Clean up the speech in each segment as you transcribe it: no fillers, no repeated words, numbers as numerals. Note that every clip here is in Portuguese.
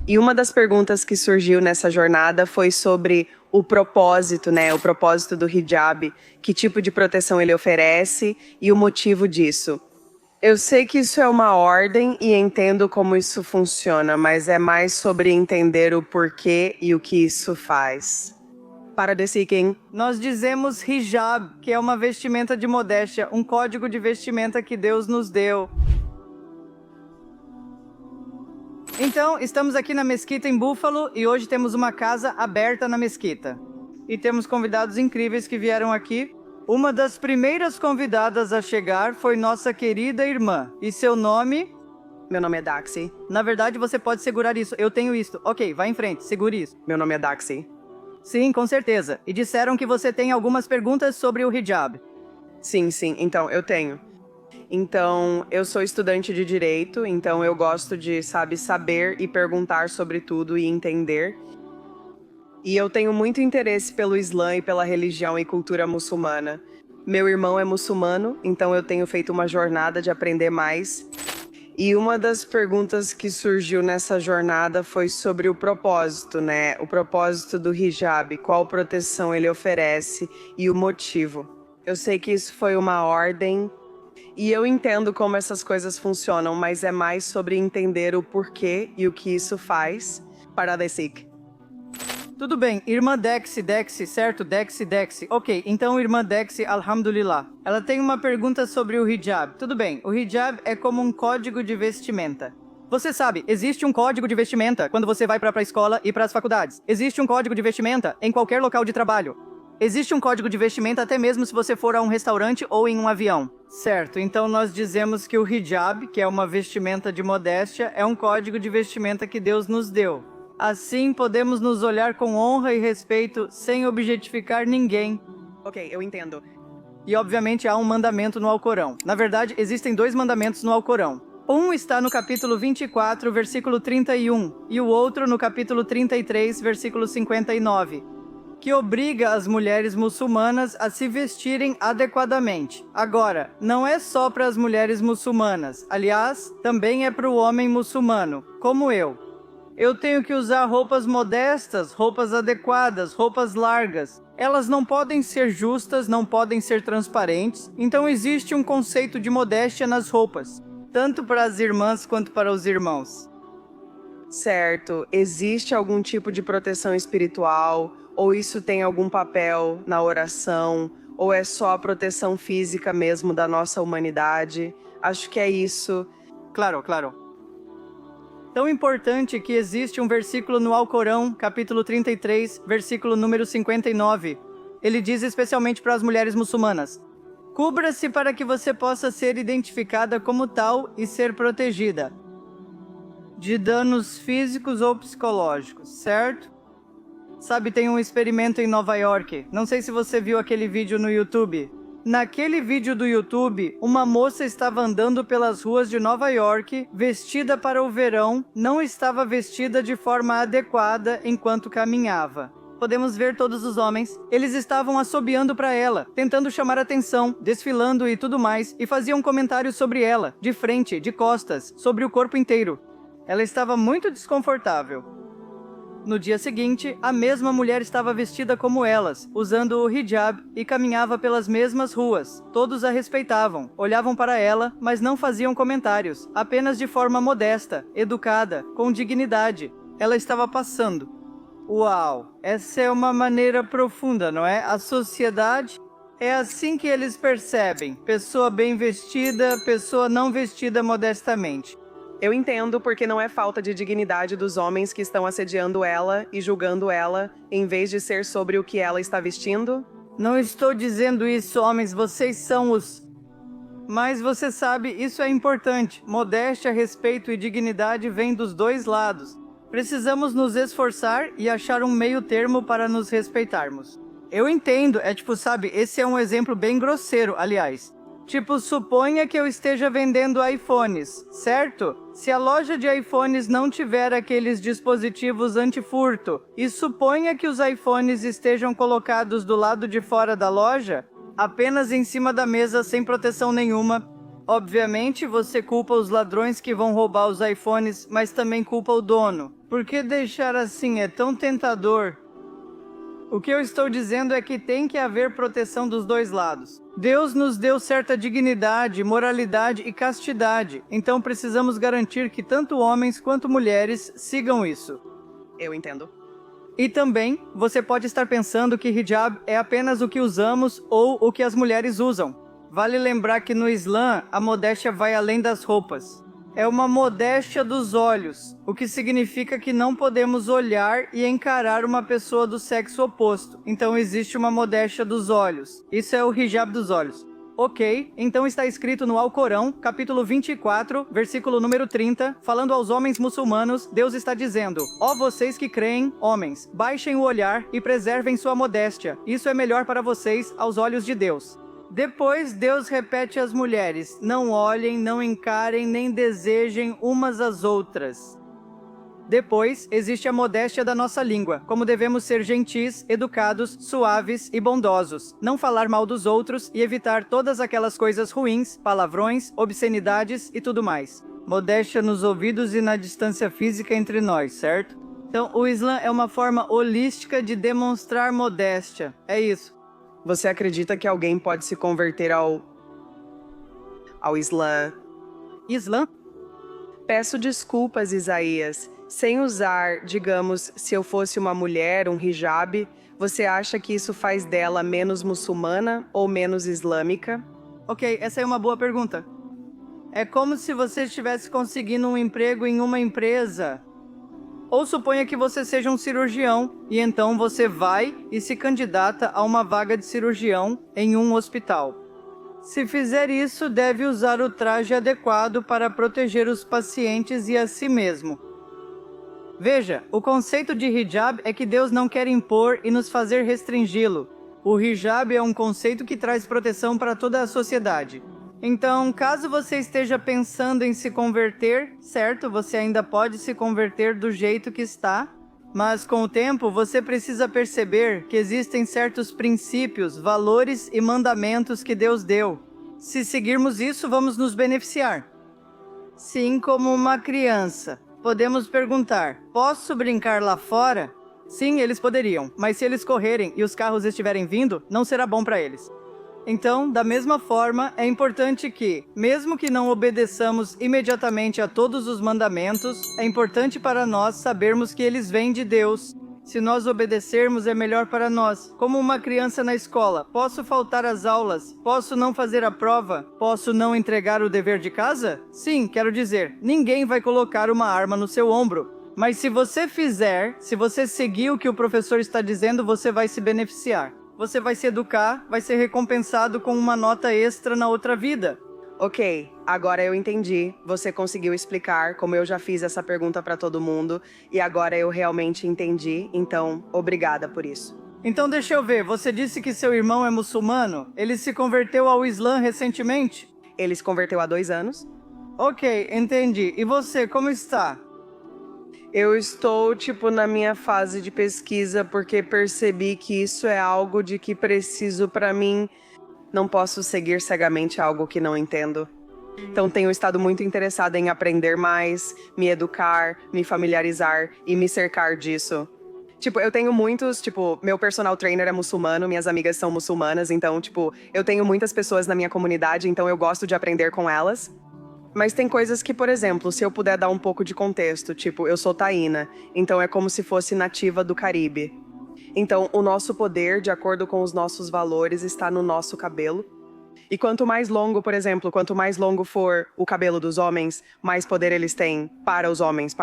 E uma das perguntas que surgiu nessa jornada foi sobre o propósito, né? O propósito do hijab, que tipo de proteção ele oferece e o motivo disso. Eu sei que isso é uma ordem e entendo como isso funciona, mas é mais sobre entender o porquê e o que isso faz. Para The Seeking, Nós dizemos hijab, que é uma vestimenta de modéstia, um código de vestimenta que Deus nos deu. Então, estamos aqui na mesquita em Buffalo e hoje temos uma casa aberta na mesquita. E temos convidados incríveis que vieram aqui. Uma das primeiras convidadas a chegar foi nossa querida irmã. E seu nome? meu nome é Daxi. Na verdade, você pode segurar isso. Eu tenho isto. Ok, vai em frente, segure isso. Meu nome é Daxi. Sim, com certeza. E disseram que você tem algumas perguntas sobre o hijab. Sim, então, eu tenho. Então, eu sou estudante de Direito, então eu gosto de, saber e perguntar sobre tudo e entender. E eu tenho muito interesse pelo Islã e pela religião e cultura muçulmana. Meu irmão é muçulmano, então eu tenho feito uma jornada de aprender mais. E uma das perguntas que surgiu nessa jornada foi sobre o propósito, né? O propósito do hijab, qual proteção ele oferece e o motivo. Eu sei que isso foi uma ordem e eu entendo como essas coisas funcionam, mas é mais sobre entender o porquê e o que isso faz para The Sikh. Tudo bem, irmã Dexi, certo? Dexi. Ok, então irmã Dexi, alhamdulillah. Ela tem uma pergunta sobre o hijab. Tudo bem, o hijab é como um código de vestimenta. Você sabe, existe um código de vestimenta quando você vai para a escola e para as faculdades. Existe um código de vestimenta em qualquer local de trabalho. Existe um código de vestimenta até mesmo se você for a um restaurante ou em um avião. Certo, então nós dizemos que o hijab, que é uma vestimenta de modéstia, é um código de vestimenta que Deus nos deu. Assim, podemos nos olhar com honra e respeito, sem objetificar ninguém. Ok, eu entendo. E, obviamente, há um mandamento no Alcorão. Na verdade, existem 2 mandamentos no Alcorão. Um está no capítulo 24, versículo 31, e o outro no capítulo 33, versículo 59, que obriga as mulheres muçulmanas a se vestirem adequadamente. Agora, não é só para as mulheres muçulmanas. Aliás, também é para o homem muçulmano, como eu. Eu tenho que usar roupas modestas, roupas adequadas, roupas largas. Elas não podem ser justas, não podem ser transparentes. Então existe um conceito de modéstia nas roupas, tanto para as irmãs quanto para os irmãos. Certo. Existe algum tipo de proteção espiritual? Ou isso tem algum papel na oração? Ou é só a proteção física mesmo da nossa humanidade? Acho que é isso. Claro. Tão importante que existe um versículo no Alcorão, capítulo 33, versículo número 59. Ele diz especialmente para as mulheres muçulmanas: cubra-se para que você possa ser identificada como tal e ser protegida de danos físicos ou psicológicos, certo? Sabe, tem um experimento em Nova York. Não sei se você viu aquele vídeo no YouTube. Naquele vídeo do YouTube, uma moça estava andando pelas ruas de Nova York, vestida para o verão, não estava vestida de forma adequada enquanto caminhava. Podemos ver todos os homens. Eles estavam assobiando para ela, tentando chamar atenção, desfilando e tudo mais, e faziam comentários sobre ela, de frente, de costas, sobre o corpo inteiro. Ela estava muito desconfortável. No dia seguinte, a mesma mulher estava vestida como elas, usando o hijab e caminhava pelas mesmas ruas. Todos a respeitavam, olhavam para ela, mas não faziam comentários, apenas de forma modesta, educada, com dignidade. Ela estava passando. Uau, essa é uma maneira profunda, não é? A sociedade é assim que eles percebem: pessoa bem vestida, pessoa não vestida modestamente. Eu entendo porque não é falta de dignidade dos homens que estão assediando ela e julgando ela, em vez de ser sobre o que ela está vestindo? Não estou dizendo isso, homens, vocês são os... Mas você sabe, isso é importante. Modéstia, respeito e dignidade vêm dos 2 lados. Precisamos nos esforçar e achar um meio termo para nos respeitarmos. Eu entendo, esse é um exemplo bem grosseiro, aliás. Suponha que eu esteja vendendo iPhones, certo? Se a loja de iPhones não tiver aqueles dispositivos anti-furto, e suponha que os iPhones estejam colocados do lado de fora da loja, apenas em cima da mesa sem proteção nenhuma. Obviamente, você culpa os ladrões que vão roubar os iPhones, mas também culpa o dono. Por que deixar assim? É tão tentador. O que eu estou dizendo é que tem que haver proteção dos dois lados. Deus nos deu certa dignidade, moralidade e castidade, então precisamos garantir que tanto homens quanto mulheres sigam isso. Eu entendo. E também, você pode estar pensando que hijab é apenas o que usamos ou o que as mulheres usam. Vale lembrar que no Islã, a modéstia vai além das roupas. É uma modéstia dos olhos, o que significa que não podemos olhar e encarar uma pessoa do sexo oposto. Então existe uma modéstia dos olhos. Isso é o hijab dos olhos. Ok, então está escrito no Alcorão, capítulo 24, versículo número 30, falando aos homens muçulmanos, Deus está dizendo: ó vocês que creem, homens, baixem o olhar e preservem sua modéstia. Isso é melhor para vocês aos olhos de Deus. Depois, Deus repete às mulheres: não olhem, não encarem, nem desejem umas às outras. Depois, existe a modéstia da nossa língua, como devemos ser gentis, educados, suaves e bondosos, não falar mal dos outros e evitar todas aquelas coisas ruins, palavrões, obscenidades e tudo mais. Modéstia nos ouvidos e na distância física entre nós, certo? Então, o Islã é uma forma holística de demonstrar modéstia. É isso. Você acredita que alguém pode se converter ao Islã? Islã? Peço desculpas, Isaías. Sem usar, digamos, se eu fosse uma mulher, um hijab, você acha que isso faz dela menos muçulmana ou menos islâmica? Ok, essa é uma boa pergunta. É como se você estivesse conseguindo um emprego em uma empresa. Ou suponha que você seja um cirurgião, e então você vai e se candidata a uma vaga de cirurgião em um hospital. Se fizer isso, deve usar o traje adequado para proteger os pacientes e a si mesmo. Veja, o conceito de hijab é que Deus não quer impor e nos fazer restringi-lo. O hijab é um conceito que traz proteção para toda a sociedade. Então, caso você esteja pensando em se converter, certo, você ainda pode se converter do jeito que está, mas com o tempo você precisa perceber que existem certos princípios, valores e mandamentos que Deus deu. Se seguirmos isso, vamos nos beneficiar. Sim, como uma criança. Podemos perguntar: posso brincar lá fora? Sim, eles poderiam, mas se eles correrem e os carros estiverem vindo, não será bom para eles. Então, da mesma forma, é importante que, mesmo que não obedeçamos imediatamente a todos os mandamentos, é importante para nós sabermos que eles vêm de Deus. Se nós obedecermos, é melhor para nós. Como uma criança na escola, posso faltar às aulas? Posso não fazer a prova? Posso não entregar o dever de casa? Sim, quero dizer, ninguém vai colocar uma arma no seu ombro. Mas se você fizer, se você seguir o que o professor está dizendo, você vai se beneficiar. Você vai se educar, vai ser recompensado com uma nota extra na outra vida. Ok, agora eu entendi. Você conseguiu explicar, como eu já fiz essa pergunta para todo mundo, e agora eu realmente entendi, então obrigada por isso. Então deixa eu ver, você disse que seu irmão é muçulmano? Ele se converteu ao Islã recentemente? Ele se converteu há 2 anos. Ok, entendi. E você, como está? Eu estou, na minha fase de pesquisa, porque percebi que isso é algo de que preciso para mim. Não posso seguir cegamente algo que não entendo. Então tenho estado muito interessada em aprender mais, me educar, me familiarizar e me cercar disso. Eu tenho muitos, meu personal trainer é muçulmano, minhas amigas são muçulmanas, então, eu tenho muitas pessoas na minha comunidade, então eu gosto de aprender com elas. Mas tem coisas que, por exemplo, se eu puder dar um pouco de contexto, eu sou taína, então é como se fosse nativa do Caribe. Então, o nosso poder, de acordo com os nossos valores, está no nosso cabelo. E quanto mais longo, por exemplo, quanto mais longo for o cabelo dos homens, mais poder eles têm para os homens,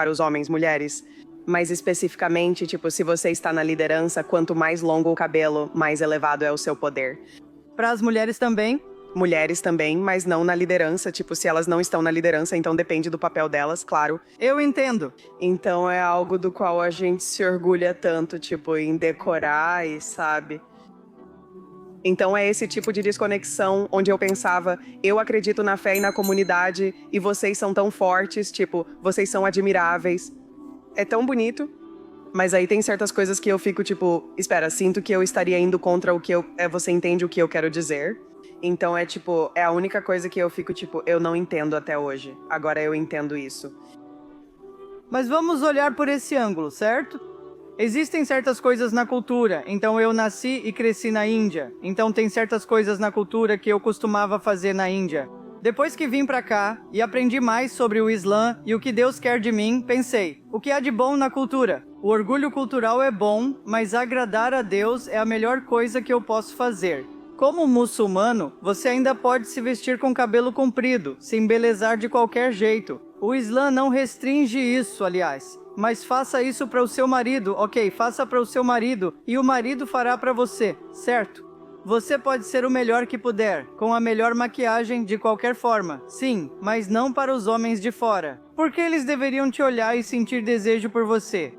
mulheres. Mais especificamente, se você está na liderança, quanto mais longo o cabelo, mais elevado é o seu poder. Para as mulheres também? Mulheres também, mas não na liderança. Se elas não estão na liderança, então depende do papel delas, claro. Eu entendo. Então é algo do qual a gente se orgulha tanto, em decorar e sabe? Então é esse tipo de desconexão onde eu pensava, eu acredito na fé e na comunidade e vocês são tão fortes, vocês são admiráveis. É tão bonito, mas aí tem certas coisas que eu fico espera, sinto que eu estaria indo contra o que você entende o que eu quero dizer? Então é tipo, é a única coisa que eu fico tipo, eu não entendo até hoje. Agora eu entendo isso. Mas vamos olhar por esse ângulo, certo? Existem certas coisas na cultura, então eu nasci e cresci na Índia. Então tem certas coisas na cultura que eu costumava fazer na Índia. Depois que vim pra cá e aprendi mais sobre o Islã e o que Deus quer de mim, pensei, o que há de bom na cultura? O orgulho cultural é bom, mas agradar a Deus é a melhor coisa que eu posso fazer. Como muçulmano, você ainda pode se vestir com cabelo comprido, se embelezar de qualquer jeito. O Islã não restringe isso, aliás. Mas faça isso para o seu marido, ok? Faça para o seu marido e o marido fará para você, certo? Você pode ser o melhor que puder, com a melhor maquiagem de qualquer forma, sim, mas não para os homens de fora. Por que eles deveriam te olhar e sentir desejo por você?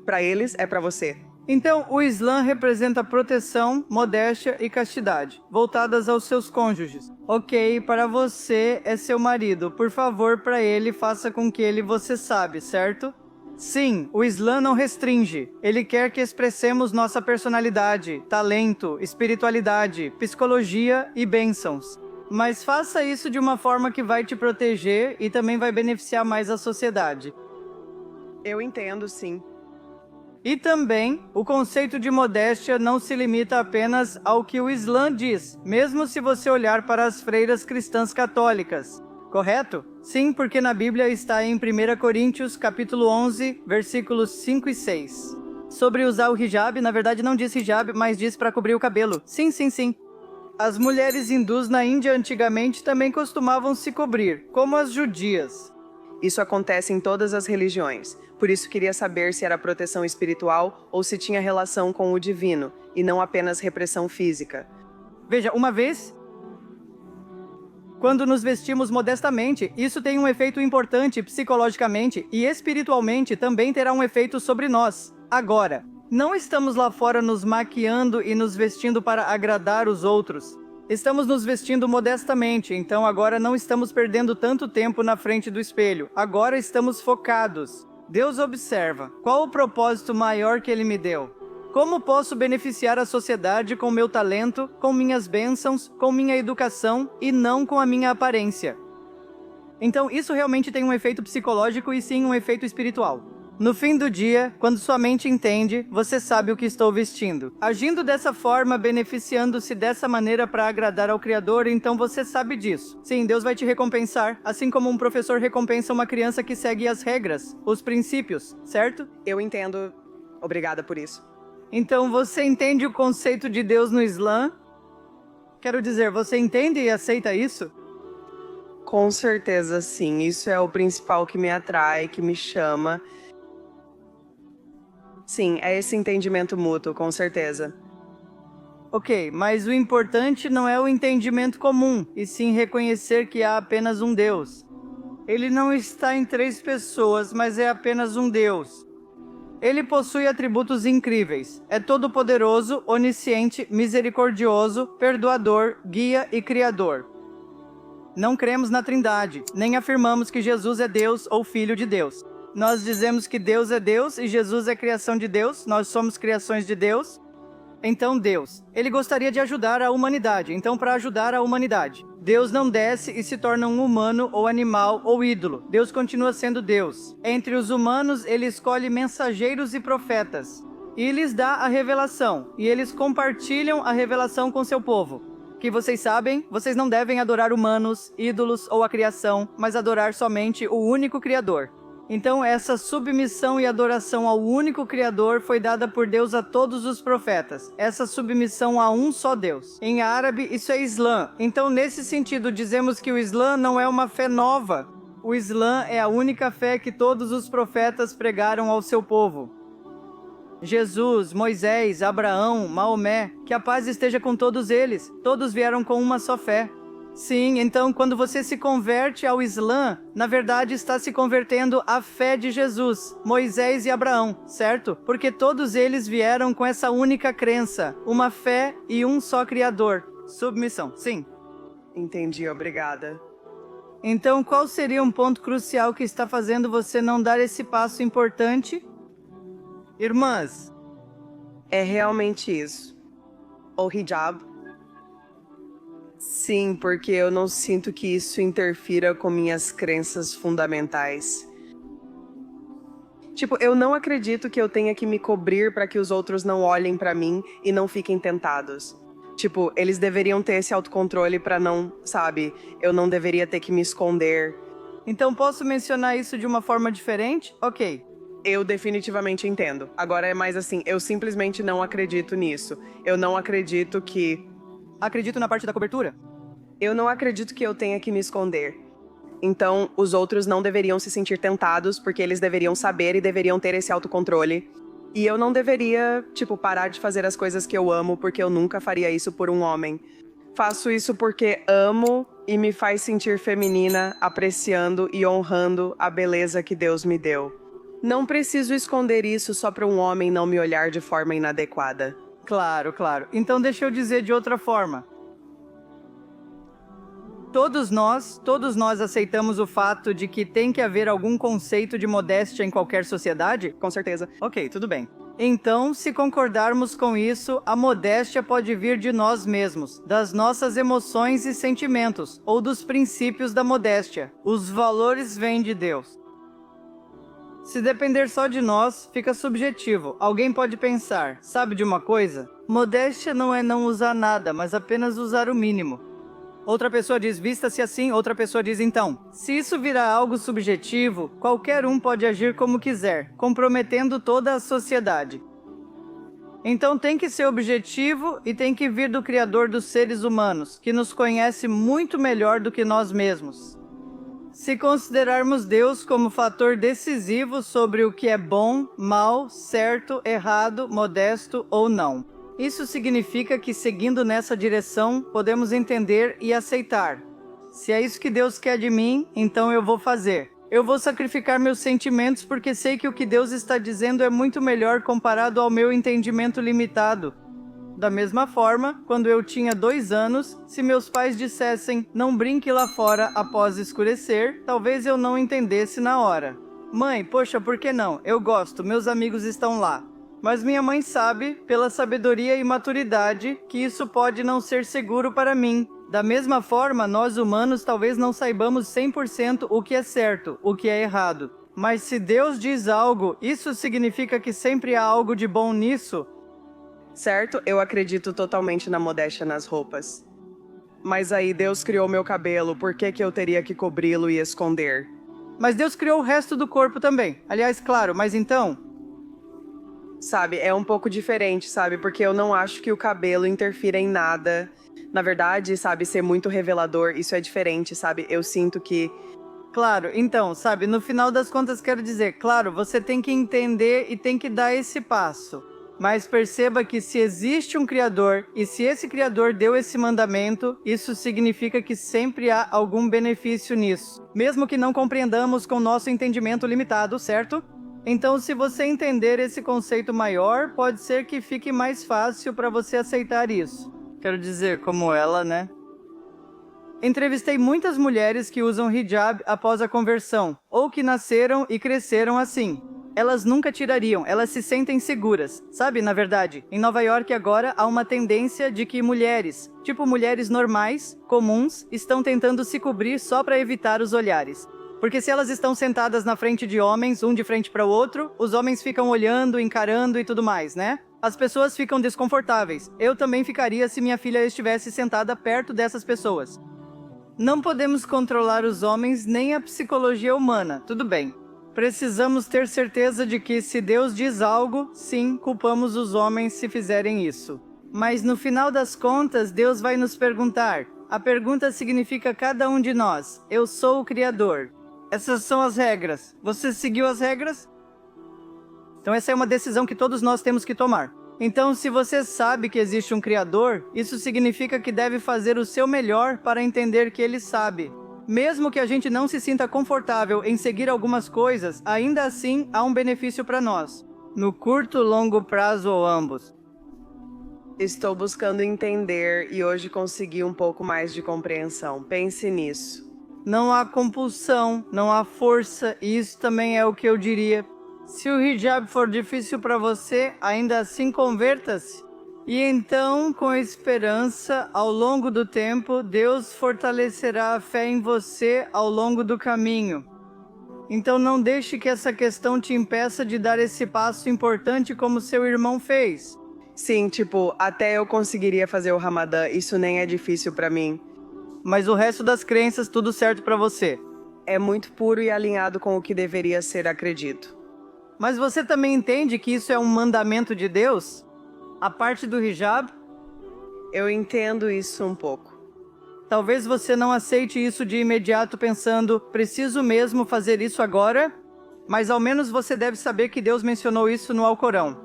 Pra eles, é pra você. Então, o Islã representa proteção, modéstia e castidade, voltadas aos seus cônjuges. Ok, para você é seu marido, por favor, para ele, faça com que ele você sabe, certo? Sim, o Islã não restringe. Ele quer que expressemos nossa personalidade, talento, espiritualidade, psicologia e bênçãos. Mas faça isso de uma forma que vai te proteger e também vai beneficiar mais a sociedade. Eu entendo, sim. E também, o conceito de modéstia não se limita apenas ao que o Islã diz, mesmo se você olhar para as freiras cristãs católicas. Correto? Sim, porque na Bíblia está em 1 Coríntios, capítulo 11, versículos 5 e 6. Sobre usar o hijab, na verdade não diz hijab, mas diz para cobrir o cabelo. Sim, sim, sim. As mulheres hindus na Índia antigamente também costumavam se cobrir, como as judias. Isso acontece em todas as religiões. Por isso queria saber se era proteção espiritual ou se tinha relação com o divino, e não apenas repressão física. Veja, uma vez, quando nos vestimos modestamente, isso tem um efeito importante psicologicamente e espiritualmente também terá um efeito sobre nós. Agora, não estamos lá fora nos maquiando e nos vestindo para agradar os outros. Estamos nos vestindo modestamente, então agora não estamos perdendo tanto tempo na frente do espelho. Agora estamos focados. Deus observa. Qual o propósito maior que Ele me deu? Como posso beneficiar a sociedade com meu talento, com minhas bênçãos, com minha educação e não com a minha aparência? Então isso realmente tem um efeito psicológico e sim um efeito espiritual. No fim do dia, quando sua mente entende, você sabe o que estou vestindo. Agindo dessa forma, beneficiando-se dessa maneira para agradar ao Criador, então você sabe disso. Sim, Deus vai te recompensar, assim como um professor recompensa uma criança que segue as regras, os princípios, certo? Eu entendo. Obrigada por isso. Então você entende o conceito de Deus no Islã? Quero dizer, você entende e aceita isso? Com certeza, sim. Isso é o principal que me atrai, que me chama. Sim, é esse entendimento mútuo, com certeza. Ok, mas o importante não é o entendimento comum, e sim reconhecer que há apenas um Deus. Ele não está em três pessoas, mas é apenas um Deus. Ele possui atributos incríveis. É todo-poderoso, onisciente, misericordioso, perdoador, guia e criador. Não cremos na Trindade, nem afirmamos que Jesus é Deus ou Filho de Deus. Nós dizemos que Deus é Deus e Jesus é criação de Deus, nós somos criações de Deus. Então Deus, Ele gostaria de ajudar a humanidade, então para ajudar a humanidade. Deus não desce e se torna um humano ou animal ou ídolo. Deus continua sendo Deus. Entre os humanos, Ele escolhe mensageiros e profetas. E lhes dá a revelação, e eles compartilham a revelação com seu povo. Que vocês sabem, vocês não devem adorar humanos, ídolos ou a criação, mas adorar somente o único Criador. Então essa submissão e adoração ao único Criador foi dada por Deus a todos os profetas. Essa submissão a um só Deus. Em árabe, isso é Islã. Então nesse sentido, dizemos que o Islã não é uma fé nova. O Islã é a única fé que todos os profetas pregaram ao seu povo. Jesus, Moisés, Abraão, Maomé, que a paz esteja com todos eles. Todos vieram com uma só fé. Sim, então quando você se converte ao Islã, na verdade está se convertendo à fé de Jesus, Moisés e Abraão, certo? Porque todos eles vieram com essa única crença, uma fé e um só Criador. Submissão, sim. Entendi, obrigada. Então qual seria um ponto crucial que está fazendo você não dar esse passo importante? Irmãs, É realmente isso. O hijab. Sim, porque eu não sinto que isso interfira com minhas crenças fundamentais. Tipo, eu não acredito que eu tenha que me cobrir para que os outros não olhem para mim e não fiquem tentados. Tipo, eles deveriam ter esse autocontrole para não, sabe? Eu não deveria ter que me esconder. Então posso mencionar isso de uma forma diferente? Ok. Eu definitivamente entendo. Agora é mais assim, eu simplesmente não acredito nisso. Eu não acredito que. Acredito na parte da cobertura? Eu não acredito que eu tenha que me esconder. Então, os outros não deveriam se sentir tentados, porque eles deveriam saber e deveriam ter esse autocontrole. E eu não deveria, tipo, parar de fazer as coisas que eu amo, porque eu nunca faria isso por um homem. Faço isso porque amo e me faz sentir feminina, apreciando e honrando a beleza que Deus me deu. Não preciso esconder isso só para um homem não me olhar de forma inadequada. Claro, claro. Então deixa eu dizer de outra forma. Todos nós aceitamos o fato de que tem que haver algum conceito de modéstia em qualquer sociedade? Com certeza. Ok, tudo bem. Então, se concordarmos com isso, a modéstia pode vir de nós mesmos, das nossas emoções e sentimentos, ou dos princípios da modéstia. Os valores vêm de Deus. Se depender só de nós, fica subjetivo. Alguém pode pensar, sabe de uma coisa? Modéstia não é não usar nada, mas apenas usar o mínimo. Outra pessoa diz, vista-se assim, outra pessoa diz, então. Se isso virar algo subjetivo, qualquer um pode agir como quiser, comprometendo toda a sociedade. Então tem que ser objetivo e tem que vir do Criador dos seres humanos, que nos conhece muito melhor do que nós mesmos. Se considerarmos Deus como fator decisivo sobre o que é bom, mal, certo, errado, modesto ou não. Isso significa que, seguindo nessa direção, podemos entender e aceitar. Se é isso que Deus quer de mim, então eu vou fazer. Eu vou sacrificar meus sentimentos porque sei que o que Deus está dizendo é muito melhor comparado ao meu entendimento limitado. Da mesma forma, quando eu tinha 2 anos, se meus pais dissessem, não brinque lá fora após escurecer, talvez eu não entendesse na hora. Mãe, poxa, por que não? Eu gosto, meus amigos estão lá. Mas minha mãe sabe, pela sabedoria e maturidade, que isso pode não ser seguro para mim. Da mesma forma, nós humanos talvez não saibamos 100% o que é certo, o que é errado. Mas se Deus diz algo, isso significa que sempre há algo de bom nisso? Certo, eu acredito totalmente na modéstia nas roupas. Mas aí Deus criou meu cabelo, por que eu teria que cobri-lo e esconder? Mas Deus criou o resto do corpo também. Aliás, claro, mas então... Sabe, é um pouco diferente, sabe? Porque eu não acho que o cabelo interfira em nada. Na verdade, sabe, ser muito revelador, isso é diferente, sabe? Eu sinto que... Claro, então, sabe, no final das contas quero dizer, claro, você tem que entender e tem que dar esse passo. Mas perceba que se existe um Criador, e se esse Criador deu esse mandamento, isso significa que sempre há algum benefício nisso. Mesmo que não compreendamos com nosso entendimento limitado, certo? Então, se você entender esse conceito maior, pode ser que fique mais fácil para você aceitar isso. Quero dizer, como ela, né? Entrevistei muitas mulheres que usam hijab após a conversão, ou que nasceram e cresceram assim. Elas nunca tirariam, elas se sentem seguras. Sabe, na verdade, em Nova York agora há uma tendência de que mulheres, tipo mulheres normais, comuns, estão tentando se cobrir só para evitar os olhares. Porque se elas estão sentadas na frente de homens, um de frente para o outro, os homens ficam olhando, encarando e tudo mais, né? As pessoas ficam desconfortáveis. Eu também ficaria se minha filha estivesse sentada perto dessas pessoas. Não podemos controlar os homens nem a psicologia humana, tudo bem. Precisamos ter certeza de que se Deus diz algo, sim, culpamos os homens se fizerem isso. Mas no final das contas, Deus vai nos perguntar. A pergunta significa cada um de nós. Eu sou o Criador. Essas são as regras. Você seguiu as regras? Então essa é uma decisão que todos nós temos que tomar. Então, se você sabe que existe um Criador, isso significa que deve fazer o seu melhor para entender que Ele sabe. Mesmo que a gente não se sinta confortável em seguir algumas coisas, ainda assim há um benefício para nós. No curto, longo prazo ou ambos. Estou buscando entender e hoje consegui um pouco mais de compreensão. Pense nisso. Não há compulsão, não há força, e isso também é o que eu diria. Se o hijab for difícil para você, ainda assim converta-se. E então, com esperança, ao longo do tempo, Deus fortalecerá a fé em você ao longo do caminho. Então não deixe que essa questão te impeça de dar esse passo importante como seu irmão fez. Sim, tipo, até eu conseguiria fazer o Ramadã, isso nem é difícil pra mim. Mas o resto das crenças, tudo certo pra você. É muito puro e alinhado com o que deveria ser, acredito. Mas você também entende que isso é um mandamento de Deus? A parte do hijab? Eu entendo isso um pouco. Talvez você não aceite isso de imediato pensando, preciso mesmo fazer isso agora? Mas ao menos você deve saber que Deus mencionou isso no Alcorão.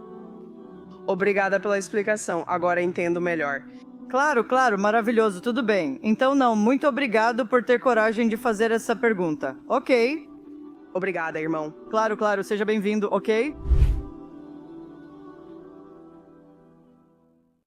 Obrigada pela explicação, agora entendo melhor. Claro, maravilhoso, tudo bem. Então não, muito obrigado por ter coragem de fazer essa pergunta. Ok. Obrigada, irmão. Claro, seja bem-vindo, ok?